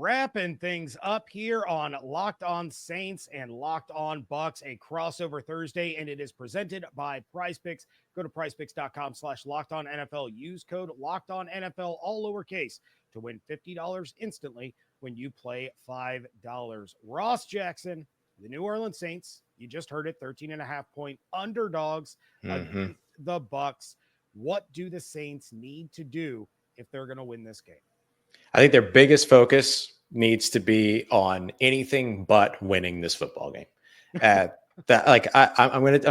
Wrapping things up here on Locked On Saints and Locked On Bucks, a crossover Thursday, and it is presented by PrizePicks. Go to prizepicks.com/Locked On NFL. Use code Locked On NFL, all lowercase, to win $50 instantly when you play $5. Ross Jackson, the New Orleans Saints, you just heard it, 13.5-point underdogs against the Bucks. What do the Saints need to do if they're going to win this game? I think their biggest focus needs to be on anything but winning this football game. I'm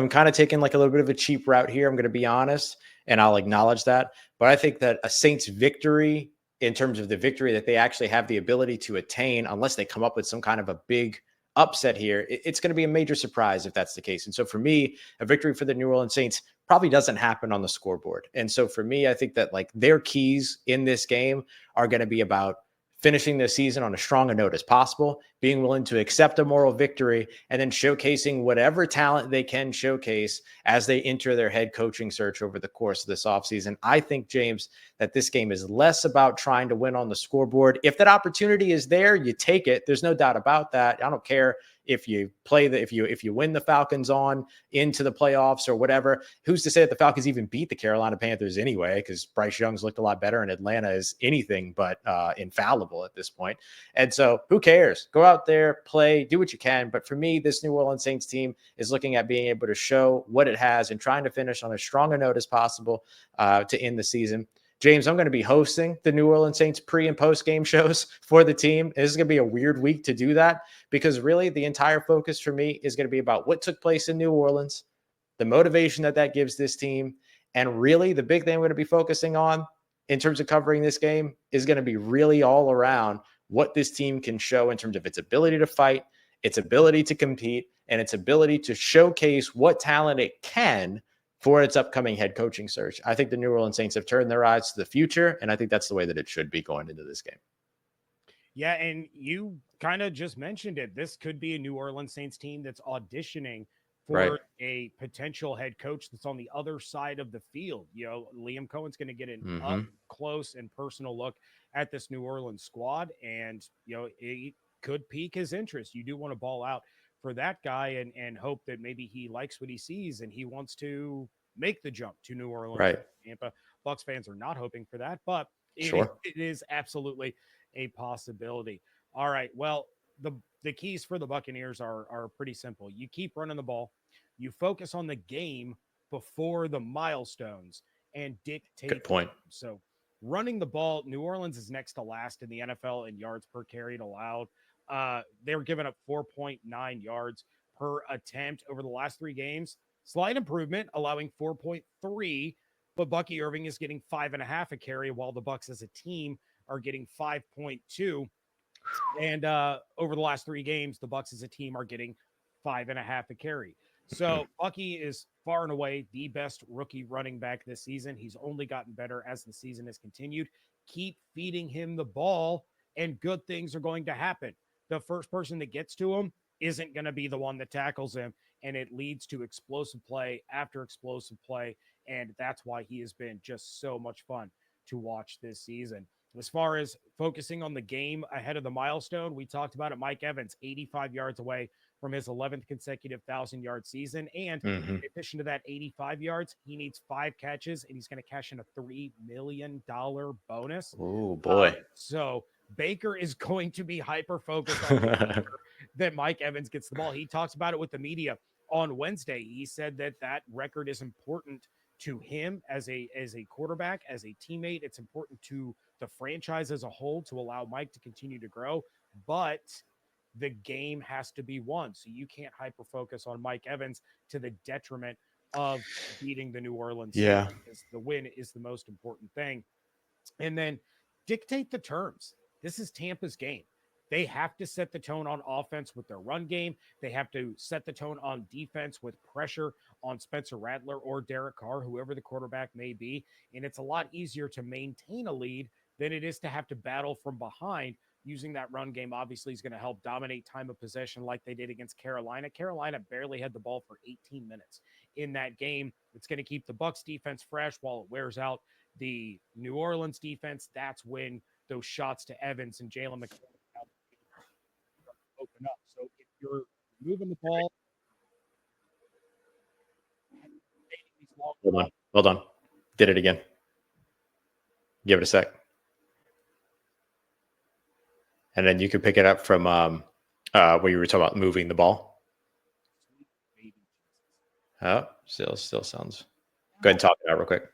kind of taking like a little bit of a cheap route here. I'm going to be honest, and I'll acknowledge that. But I think that a Saints victory, in terms of the victory that they actually have the ability to attain, unless they come up with some kind of a big upset here, it's going to be a major surprise if that's the case. And so for me, a victory for the New Orleans Saints probably doesn't happen on the scoreboard. And so for me, I think that like their keys in this game are going to be about finishing the season on as strong a note as possible, being willing to accept a moral victory, and then showcasing whatever talent they can showcase as they enter their head coaching search over the course of this offseason. I think, James, that this game is less about trying to win on the scoreboard. If that opportunity is there, you take it. There's no doubt about that. I don't care if you play if you win the Falcons on into the playoffs or whatever. Who's to say that the Falcons even beat the Carolina Panthers anyway? Because Bryce Young's looked a lot better, and Atlanta is anything but infallible at this point. And so who cares? Go out there, play, do what you can. But for me, this New Orleans Saints team is looking at being able to show what it has and trying to finish on as strong a note as possible to end the season. James, I'm going to be hosting the New Orleans Saints pre and post game shows for the team. This is going to be a weird week to do that because really the entire focus for me is going to be about what took place in New Orleans, the motivation that gives this team. And really the big thing I'm going to be focusing on in terms of covering this game is going to be really all around what this team can show in terms of its ability to fight, its ability to compete, and its ability to showcase what talent it can for its upcoming head coaching search. I think the New Orleans Saints have turned their eyes to the future, and I think that's the way that it should be going into this game. Yeah, and you kind of just mentioned it. This could be a New Orleans Saints team that's auditioning for a potential head coach that's on the other side of the field. You know, Liam Cohen's going to get an up close and personal look at this New Orleans squad, and, you know, it could pique his interest. You do want to ball out for that guy and hope that maybe he likes what he sees and he wants to make the jump to New Orleans. Tampa Bucks fans are not hoping for that, but it is absolutely a possibility. All right. Well, the keys for the Buccaneers are pretty simple. You keep running the ball, you focus on the game before the milestones, and dictate. Good point. So running the ball, New Orleans is next to last in the NFL in yards per carry allowed. They were giving up 4.9 yards per attempt over the last 3 games. Slight improvement, allowing 4.3, but Bucky Irving is getting 5.5 a carry, while the Bucks as a team are getting 5.2. And over the last 3 games, the Bucks as a team are getting 5.5 a carry. So Bucky is far and away the best rookie running back this season. He's only gotten better as the season has continued. Keep feeding him the ball, and good things are going to happen. The first person that gets to him isn't going to be the one that tackles him, and it leads to explosive play after explosive play, and that's why he has been just so much fun to watch this season. As far as focusing on the game ahead of the milestone, we talked about it. Mike Evans, 85 yards away from his 11th consecutive 1,000-yard season. And in addition to that 85 yards, he needs 5 catches, and he's going to cash in a $3 million bonus. Oh, boy. So Baker is going to be hyper-focused on that Mike Evans gets the ball. He talks about it with the media on Wednesday. He said that record is important to him as a quarterback, as a teammate. It's important to the franchise as a whole to allow Mike to continue to grow, but the game has to be won. So you can't hyper focus on Mike Evans to the detriment of beating the New Orleans. Yeah. Because the win is the most important thing. And then dictate the terms. This is Tampa's game. They have to set the tone on offense with their run game. They have to set the tone on defense with pressure on Spencer Rattler or Derek Carr, whoever the quarterback may be. And it's a lot easier to maintain a lead than it is to have to battle from behind. Using that run game obviously is going to help dominate time of possession like they did against Carolina. Carolina barely had the ball for 18 minutes in that game. It's going to keep the Bucs defense fresh while it wears out the New Orleans defense. That's when those shots to Evans and Jalen McCoy enough. So if you're moving the ball, these long Hold on. Did it again. Give it a sec. And then you can pick it up from where you were talking about moving the ball. Oh, still sounds. Go ahead and talk it out real quick.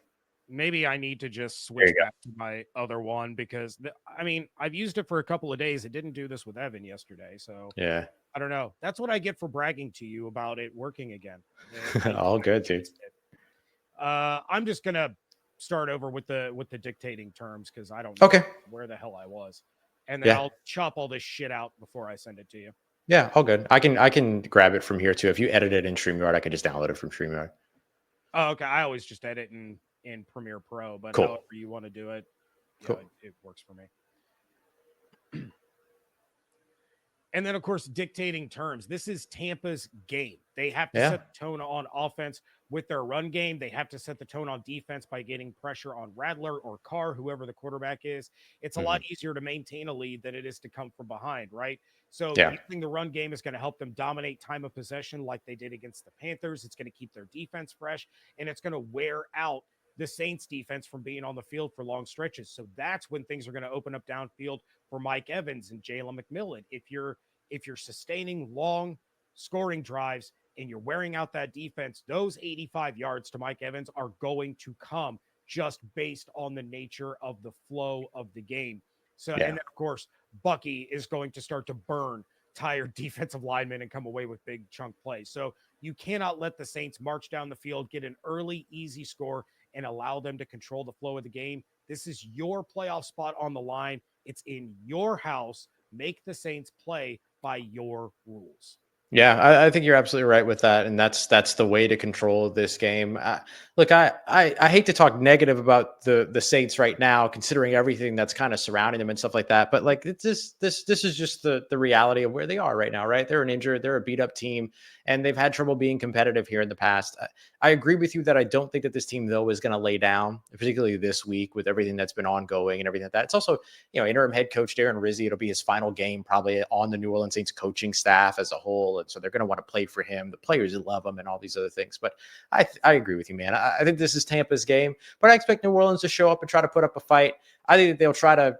Maybe I need to just switch back to my other one because I've used it for a couple of days. It didn't do this with Evan yesterday, so yeah, I don't know. That's what I get for bragging to you about it working again. All good, dude. I'm just gonna start over with the dictating terms because I don't know where the hell I was, and then I'll chop all this shit out before I send it to you. Yeah, all good. I can grab it from here too. If you edit it in StreamYard, I can just download it from StreamYard. Oh, okay. I always just edit in Premiere Pro, but however you want to do it, it works for me. And then, of course, dictating terms. This is Tampa's game. They have to set the tone on offense with their run game. They have to set the tone on defense by getting pressure on Rattler or Carr, whoever the quarterback is. It's a lot easier to maintain a lead than it is to come from behind, right? So using the run game is going to help them dominate time of possession like they did against the Panthers. It's going to keep their defense fresh, and it's going to wear out the Saints defense from being on the field for long stretches. So that's when things are going to open up downfield for Mike Evans and Jalen McMillan. If you're sustaining long scoring drives and you're wearing out that defense, those 85 yards to Mike Evans are going to come just based on the nature of the flow of the game. So, and then of course, Bucky is going to start to burn tired defensive linemen and come away with big chunk plays. So you cannot let the Saints march down the field, get an early, easy score, and allow them to control the flow of the game. This is your playoff spot on the line. It's in your house. Make the Saints play by your rules. Yeah, I think you're absolutely right with that, and that's the way to control this game. Look, I hate to talk negative about the Saints right now, considering everything that's kind of surrounding them and stuff like that. But like this is just the reality of where they are right now, right? They're an injured, they're a beat up team, and they've had trouble being competitive here in the past. I agree with you that I don't think that this team though is going to lay down, particularly this week with everything that's been ongoing and everything like that. It's also interim head coach Darren Rizzi. It'll be his final game probably on the New Orleans Saints coaching staff as a whole. And so they're going to want to play for him. The players love him and all these other things. But I agree with you, man. I think this is Tampa's game, but I expect New Orleans to show up and try to put up a fight. I think that they'll try to,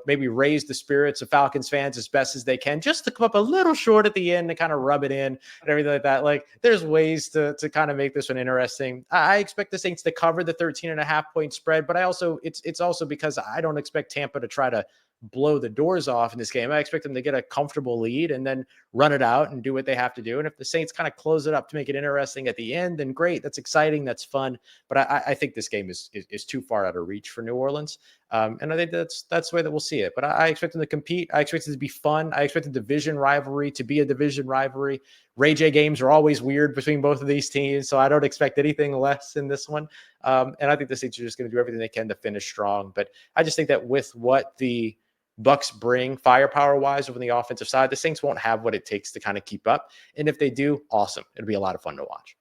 maybe raise the spirits of Falcons fans as best as they can, just to come up a little short at the end to kind of rub it in and everything like that. Like there's ways to kind of make this one interesting. I expect the Saints to cover the 13.5-point spread, but it's also because I don't expect Tampa to try to blow the doors off in this game. I expect them to get a comfortable lead and then run it out and do what they have to do. And if the Saints kind of close it up to make it interesting at the end, then great. That's exciting. That's fun. But I think this game is too far out of reach for New Orleans. And I think that's the way that we'll see it. But I expect them to compete. I expect it to be fun. I expect the division rivalry to be a division rivalry. Ray J games are always weird between both of these teams, so I don't expect anything less in this one. And I think the Saints are just going to do everything they can to finish strong. But I just think that with what the Bucks bring firepower-wise over the offensive side, the Saints won't have what it takes to kind of keep up. And if they do, awesome. It'll be a lot of fun to watch.